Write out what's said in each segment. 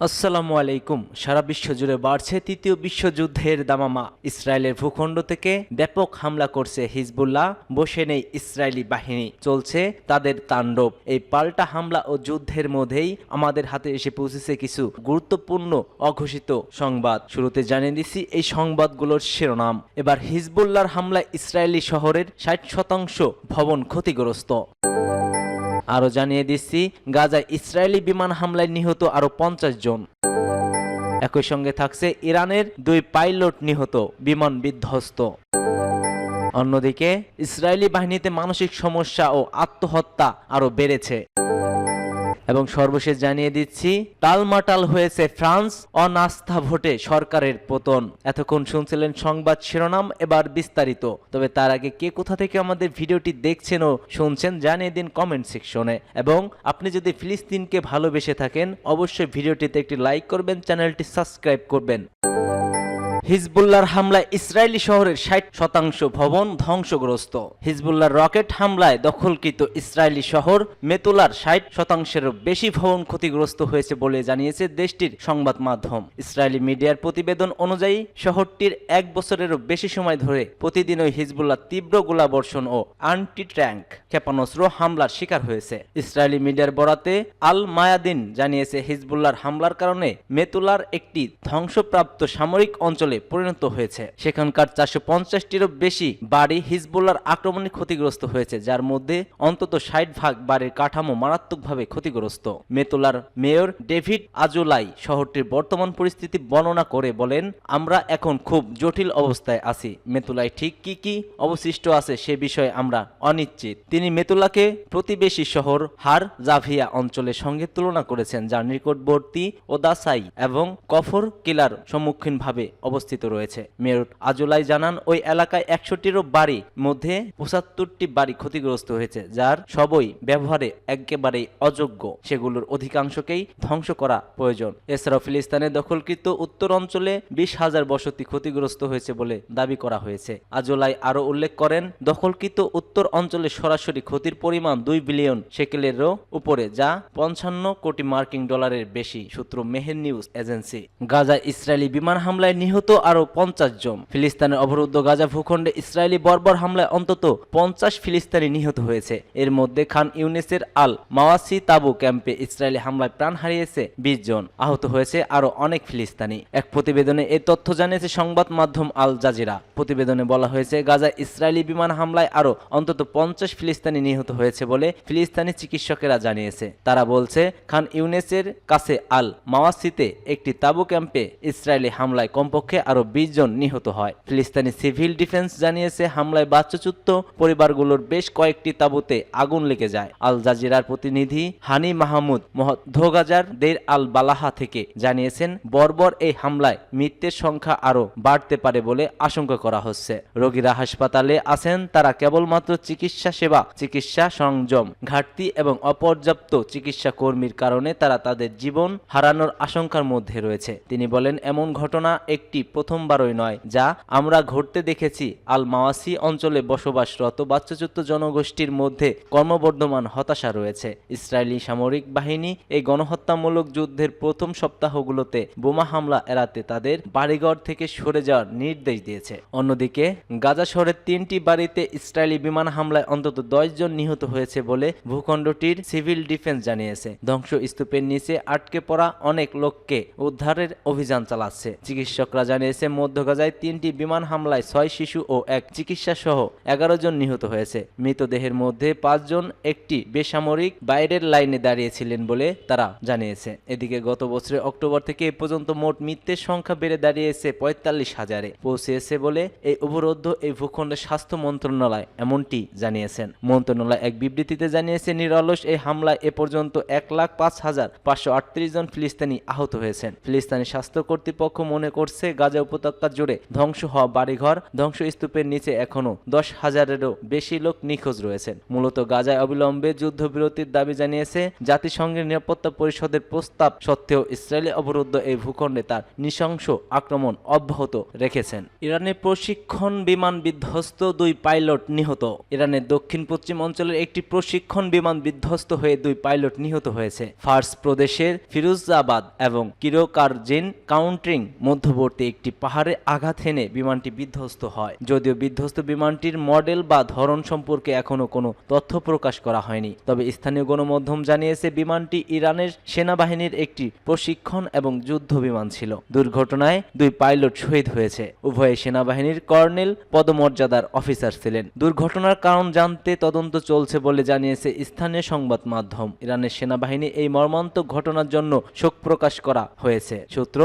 আসসালামু আলাইকুম। সারা বিশ্ব জুড়ে বাড়ছে তৃতীয় বিশ্বযুদ্ধের দামামা। ইসরায়েলের ভূখণ্ড থেকে ব্যাপক হামলা করছে হিজবুল্লাহ, বসে নেই ইসরায়েলি বাহিনী, চলছে তাদের তাণ্ডব। এই পাল্টা হামলা ও যুদ্ধের মধ্যেই আমাদের হাতে এসে পৌঁছেছে কিছু গুরুত্বপূর্ণ অঘোষিত সংবাদ। শুরুতে জানিয়ে দিচ্ছি এই সংবাদগুলোর শিরোনাম। এবার হিজবুল্লাহর হামলায় ইসরায়েলি শহরের 60% ভবন ক্ষতিগ্রস্ত। আরও জানিয়ে দিচ্ছি গাজায় ইসরায়েলি বিমান হামলায় নিহত আরও 50 জন। একই সঙ্গে থাকছে ইরানের 2 পাইলট নিহত, বিমান বিধ্বস্ত। অন্যদিকে ইসরায়েলি বাহিনীতে মানসিক সমস্যা ও আত্মহত্যা আরও বেড়েছে। এবং সর্বশেষ জানিয়ে দিচ্ছি টালমাটাল হয়েছে ফ্রান্স, অনাস্থা ভোটে সরকারের পতন। এতক্ষণ শুনছিলেন সংবাদ শিরোনাম, এবার বিস্তারিত। তবে তার আগে কে কোথা থেকে আমাদের ভিডিওটি দেখছেন ও শুনছেন জানিয়ে দিন কমেন্ট সেকশনে। এবং আপনি যদি ফিলিস্তিনকে ভালোবেসে থাকেন অবশ্যই ভিডিওটিতে একটি লাইক করবেন, চ্যানেলটি সাবস্ক্রাইব করবেন। হিজবুল্লাহর হামলায় ইসরায়েলি শহরের 60% ভবন ধ্বংসগ্রস্ত। হিজবুল্লাহর রকেট হামলায় দখলকৃত ইসরায়েলি শহর মেতুলার 60%-এরও বেশি ভবন ক্ষতিগ্রস্ত হয়েছে বলে জানিয়েছে দেশটির সংবাদ মাধ্যম। ইসরায়েলি মিডিয়ার প্রতিবেদন অনুযায়ী শহরটির 1 বছরেরও বেশি সময় ধরে প্রতিদিনই হিজবুল্লাহ তীব্র গোলাবর্ষণ ও আন্টি ট্যাঙ্ক ক্ষেপণাস্ত্র হামলার শিকার হয়েছে। ইসরায়েলি মিডিয়ার বরাতে আল মায়াদিন জানিয়েছে হিজবুল্লাহর হামলার কারণে মেতুলার একটি ধ্বংসপ্রাপ্ত সামরিক অঞ্চলে পরিণত হয়েছে। সেখানকার 450-টিরও বেশি বাড়ি হিজবুল্লাহর আক্রমণে ক্ষতিগ্রস্ত হয়েছে, যার মধ্যে অন্তত 60% বাড়ির কাঠামো মারাত্মকভাবে ক্ষতিগ্রস্ত। মেতুলার মেয়র ডেভিড আজুলাই শহরটির বর্তমান পরিস্থিতি বর্ণনা করে বলেন, আমরা এখন খুব জটিল অবস্থায় আছি। মেতুলায় ঠিক কি অবশিষ্ট আছে সে বিষয়ে আমরা অনিশ্চিত। তিনি মেতুলাকে প্রতিবেশী শহর হার জাভিয়া অঞ্চলের সঙ্গে তুলনা করেছেন, যার নিকটবর্তী ওদাসাই এবং কফর কিলার সম্মুখীনভাবে অবস্থিত রয়েছে। মেয়র আজুলাই জানান, ওই এলাকায় 100-টিরও বাড়ি মধ্যে 75টি বাড়ি ক্ষতিগ্রস্ত হয়েছে, যার সবই ব্যবহারে একেবারেই অযোগ্য। সেগুলোর অধিকাংশকেই ধ্বংস করা প্রয়োজন। এছাড়াও ফিলিস্তিনের দখলকৃত উত্তর অঞ্চলে 20,000 বসতি ক্ষতিগ্রস্ত হয়েছে বলে দাবি করা হয়েছে। আজুলাই আরও উল্লেখ করেন, দখলকৃত উত্তর অঞ্চলে সরাসরি ক্ষতির পরিমাণ 2 বিলিয়ন শেকেলেরও উপরে, যা 55 কোটি মার্কিন ডলারের বেশি। সূত্র মেহের নিউজ এজেন্সি। গাজায় ইসরায়েলি বিমান হামলায় নিহত আরও 50 জন। ফিলিস্তিনের অবরুদ্ধ গাজা ভূখণ্ডে ইসরায়েলি বর্বর হামলায় অন্তত 50 ফিলিস্তিনি নিহত হয়েছে। এর মধ্যে খান ইউনিসের আল মাওয়াসি তাবু ক্যাম্পে ইসরায়েলি হামলায় প্রাণ হারিয়েছে 20 জন, আহত হয়েছে আরও অনেক ফিলিস্তিনি। এক প্রতিবেদনে এই তথ্য জানিয়েছে সংবাদ মাধ্যম আল জাজিরা। প্রতিবেদনে বলা হয়েছে, গাজায় ইসরায়েলি বিমান হামলায় আরও অন্তত 50 ফিলিস্তিনি নিহত হয়েছে বলে ফিলিস্তিনি চিকিৎসকেরা জানিয়েছে। তারা বলছে, খান ইউনিসের কাছে আল মাওয়াসিতে একটি তাবু ক্যাম্পে ইসরায়েলি হামলায় কমপক্ষে আরও 20 জন নিহত হয়। ফিলিস্তিনি সিভিল ডিফেন্স জানিয়েছে, হামলায় বাস্তুচ্যুত পরিবারগুলোর বেশ কয়েকটি তাঁবুতে আগুন লেগে যায়। আল জাজিরার প্রতিনিধি হানি মাহমুদ মধ্যগাজার দের আল বালাহা থেকে জানিয়েছেন, বর্বর এই হামলায় মৃতের সংখ্যা আরও বাড়তে পারে বলে আশঙ্কা করা হচ্ছে। রোগীরা হাসপাতালে আছেন, তারা কেবলমাত্র চিকিৎসা সেবা, চিকিৎসা সংযম ঘাটতি এবং অপর্যাপ্ত চিকিৎসা কর্মীর কারণে তারা তাদের জীবন হারানোর আশঙ্কার মধ্যে রয়েছে। তিনি বলেন, এমন ঘটনা একটি প্রথমবারই নয় যা আমরা ঘটতে দেখেছি। আল মাওয়াসি অঞ্চলে বসবাসরত বাস্তুচ্যুত জনগোষ্ঠীর মধ্যে ক্রমবর্ধমান হতাশা রয়েছে। ইসরায়েলি সামরিক বাহিনী এই গণহত্যামূলক যুদ্ধের প্রথম সপ্তাহগুলোতে বোমা হামলা এড়াতে তাদের বাড়িঘর থেকে সরে যাওয়ার নির্দেশ দিয়েছে। অন্যদিকে গাজা শহরের 3টি বাড়িতে ইসরায়েলি বিমান হামলায় অন্তত 10 জন নিহত হয়েছে বলে ভূখণ্ডটির সিভিল ডিফেন্স জানিয়েছে। ধ্বংসস্তূপের নিচে আটকে পড়া অনেক লোককে উদ্ধারের অভিযান চালাচ্ছে। চিকিৎসকরা জানিয়েছে, মধ্য গাজায় 3টি বিমান হামলায় 6 শিশু ও 1 চিকিৎসা সহ 11 জন নিহত হয়েছে। মৃতদেহের মধ্যে 5 জন একটি বেসামরিক বাইরের লাইনে দাঁড়িয়েছিলেন বলে তারা জানিয়েছে। এদিকে গত বছরের অক্টোবর থেকে এ পর্যন্ত মোট মৃতের সংখ্যা বেড়ে দাঁড়িয়েছে 45,000-এ পৌঁছেছে বলে এই অবরুদ্ধ এই ভূখণ্ডের স্বাস্থ্য মন্ত্রণালয় এমনটি জানিয়েছেন। মন্ত্রণালয় এক বিবৃতিতে জানিয়েছে, নিরলস এই হামলায় এ পর্যন্ত 1,05,538 জন ফিলিস্তিনি আহত হয়েছেন। ফিলিস্তিনি স্বাস্থ্য কর্তৃপক্ষ মনে করছে, গাজা গাজা উপত্যকা জুড়ে ধ্বংস হওয়া বাড়িঘর, ধ্বংসস্তূপের নিচে এখনো 10,000-এরও বেশি লোক নিখোঁজ রয়েছেন। মূলত গাজায় অবিলম্বে যুদ্ধবিরতির দাবি জানিয়েছে জাতিসংঘের নিরাপত্তা পরিষদের প্রস্তাব সত্ত্বেও ইসরায়েলি অবরুদ্ধ এই ভূখণ্ডে তার নৃশংস আক্রমণ অব্যাহত রেখেছেন। ইরানের প্রশিক্ষণ বিমান বিধ্বস্ত, 2 পাইলট নিহত। ইরানের দক্ষিণ পশ্চিম অঞ্চলের একটি প্রশিক্ষণ বিমান বিধ্বস্ত হয়ে 2 পাইলট নিহত হয়েছে। ফার্স প্রদেশের ফিরোজাবাদ এবং কিরোকারজিন কাউন্ট্রিং মধ্যবর্তী একটি পাহাড়ে আঘাত হেনে বিমানটি বিধ্বস্ত হয়। যদিও বিধ্বস্ত বিমানটির মডেল বা ধরন সম্পর্কে এখনো কোনো তথ্য প্রকাশ করা হয়নি, তবে স্থানীয় গণমাধ্যম জানিয়েছে বিমানটি ইরানের সেনাবাহিনীর একটি প্রশিক্ষণ এবং যুদ্ধ বিমান ছিল। দুর্ঘটনায় 2 পাইলট শহীদ হয়েছে। উভয় সেনাবাহিনীর কর্নেল পদমর্যাদার অফিসার ছিলেন। দুর্ঘটনার কারণ জানতে তদন্ত চলছে বলে জানিয়েছে স্থানীয় সংবাদ মাধ্যম। ইরানের সেনাবাহিনী এই মর্মান্তিক ঘটনার জন্য শোক প্রকাশ করা হয়েছে। সূত্র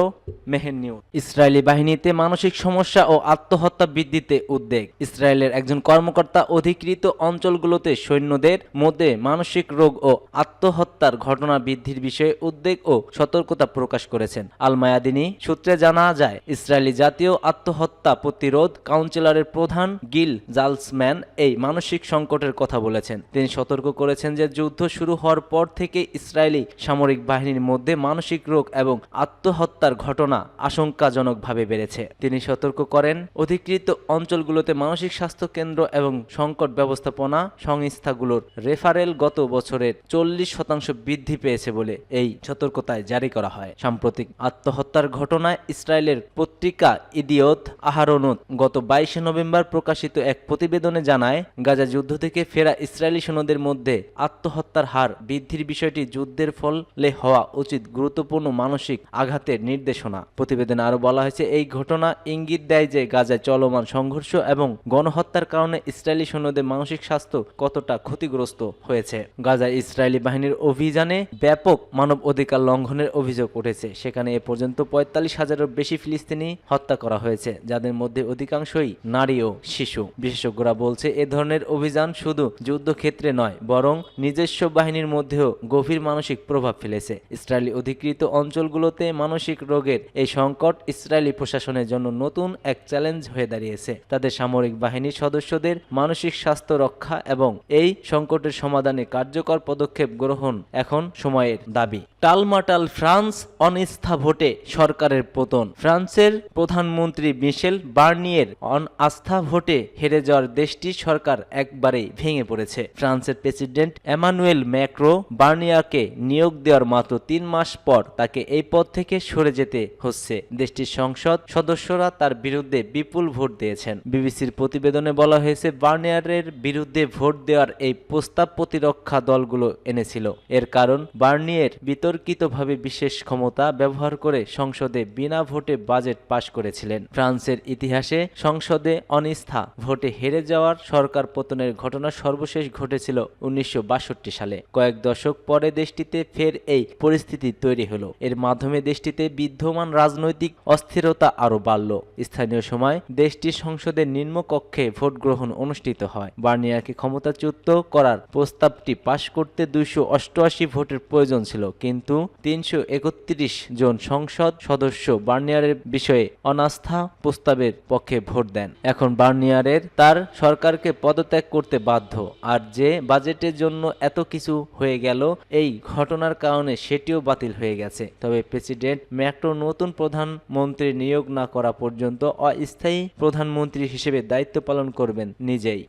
মেহের নিউজ। ইসরায়েলি বাহিনীতে মানসিক সমস্যা ও আত্মহত্যা বৃদ্ধিতে উদ্বেগ। ইসরায়েলের একজন কর্মকর্তা অধিকৃত অঞ্চলগুলোতে সৈন্যদের মধ্যে মানসিক রোগ ও আত্মহত্যার ঘটনা বৃদ্ধির বিষয়ে উদ্বেগ ও সতর্কতা প্রকাশ করেছেন। আল মায়াদিনী সূত্রে জানা যায়, ইসরায়েলি জাতীয় আত্মহত্যা প্রতিরোধ কাউন্সিলরের প্রধান গিল জালসম্যান এই মানসিক সংকটের কথা বলেছেন। তিনি সতর্ক করেছেন যে যুদ্ধ শুরু হওয়ার পর থেকে ইসরায়েলি সামরিক বাহিনীর মধ্যে মানসিক রোগ এবং আত্মহত্যার ঘটনা আশঙ্কাজনকভাবে বেড়েছে। তিনি সতর্ক করেন, অধিকৃত অঞ্চলগুলোতে মানসিক স্বাস্থ্য কেন্দ্র এবং সংকট ব্যবস্থাপনা সংস্থাগুলোর রেফারেল গত বছরের 40% বৃদ্ধি পেয়েছে বলে এই সতর্কতায় জারি করা হয়। সাম্প্রতিক আত্মহত্যার ঘটনায় ইসরায়েলের পত্রিকা ইদিয়ত আহারোনত গত 22 নভেম্বর প্রকাশিত এক প্রতিবেদনে জানায়, গাজা যুদ্ধ থেকে ফেরা ইসরায়েলি সৈন্যদের মধ্যে আত্মহত্যার হার বৃদ্ধির বিষয়টি যুদ্ধের ফলে হওয়া উচিত গুরুত্বপূর্ণ মানসিক আঘাতের নির্দেশনা। প্রতিবেদনে আরো বলা হয়েছে, এই ঘটনা ইঙ্গিত দেয় যে গাজায় চলমান সংঘর্ষ এবং গণহত্যার কারণে ইসরায়েলি সৈন্যদের মানসিক স্বাস্থ্য কতটা ক্ষতিগ্রস্ত হয়েছে। গাজায় ইসরায়েলি বাহিনীর অভিযানে ব্যাপক মানব অধিকার লঙ্ঘনের অভিযোগ উঠেছে। সেখানে এ পর্যন্ত 45,000-এরও বেশি ফিলিস্তিনি হত্যা করা হয়েছে, যাদের মধ্যে অধিকাংশই নারী ও শিশু। বিশেষজ্ঞরা বলছে, এ ধরনের অভিযান শুধু যুদ্ধক্ষেত্রে নয়, বরং নিজস্ব বাহিনীর মধ্যেও গভীর মানসিক প্রভাব ফেলেছে। ইসরায়েলি অধিকৃত অঞ্চলগুলোতে মানসিক রোগের এই সংকট ইসরায়েলি প্রশাসনের জন্য নতুন এক চ্যালেঞ্জ হয়ে দাঁড়িয়েছে। তাদের সামরিক বাহিনীর সদস্যদের মানসিক স্বাস্থ্য রক্ষা এবং এই সংকটের সমাধানে কার্যকর পদক্ষেপ গ্রহণ এখন সময়ের দাবি। টালমাটাল ফ্রান্স, অনাস্থা ভোটে সরকারের পতন। ফ্রান্সের প্রধানমন্ত্রী মিশেল বার্নিয়ের অনাস্থা ভোটে হেরে যাওয়ার দেশটির সরকার একবারেই ভেঙে পড়েছে। ফ্রান্সের প্রেসিডেন্ট এমানুয়েল ম্যাক্রো বার্নিয়ারকে নিয়োগ দেওয়ার মাত্র 3 মাস পর তাকে এই পদ থেকে সরে যেতে হচ্ছে। দেশটির সংসদ সদস্যরা তার বিরুদ্ধে বিপুল ভোট দিয়েছেন। বিবিসির প্রতিবেদনে বলা হয়েছে, বার্নিয়ারের বিরুদ্ধে ভোট দেওয়ার এই প্রস্তাব প্রতিরক্ষা দলগুলো এনেছিল। এর কারণ, বার্নিয়ের বিতর্কিতভাবে বিশেষ ক্ষমতা ব্যবহার করে সংসদে বিনা ভোটে বাজেট পাশ করেছিলেন। ফ্রান্সের ইতিহাসে সংসদে অনাস্থা ভোটে হেরে যাওয়ার সরকার পতনের ঘটনা সর্বশেষ ঘটেছিল 1962 সালে। কয়েক দশক পরে দেশটিতে ফের এই পরিস্থিতি তৈরি হলো। এর মাধ্যমে দেশটিতে বিদ্যমান রাজনৈতিক অস্থিরতা আরো বাড়ল। স্থানীয় সময় দেশটির সংসদের নিম্নকক্ষে ভোট গ্রহণ অনুষ্ঠিত হয়। বার্নিয়ারকে ক্ষমতাচ্যুত করার প্রস্তাবটি পাশ করতে 288 ভোটের প্রয়োজন ছিল, কিন্তু 331 জন সংসদ সদস্য বার্নিয়ারের বিষয়ে অনাস্থা প্রস্তাবের পক্ষে ভোট দেন। এখন বার্নিয়ারের তার সরকারকে পদত্যাগ করতে বাধ্য। আর যে বাজেটের জন্য এত কিছু হয়ে গেল, এই ঘটনার কারণে সেটিও বাতিল হয়ে গেছে। তবে প্রেসিডেন্ট ম্যাক্রো নতুন প্রধানমন্ত্রী নিয়োগ না করা পর্যন্ত অস্থায়ী প্রধানমন্ত্রী হিসেবে দায়িত্ব পালন করবেন নিজেই।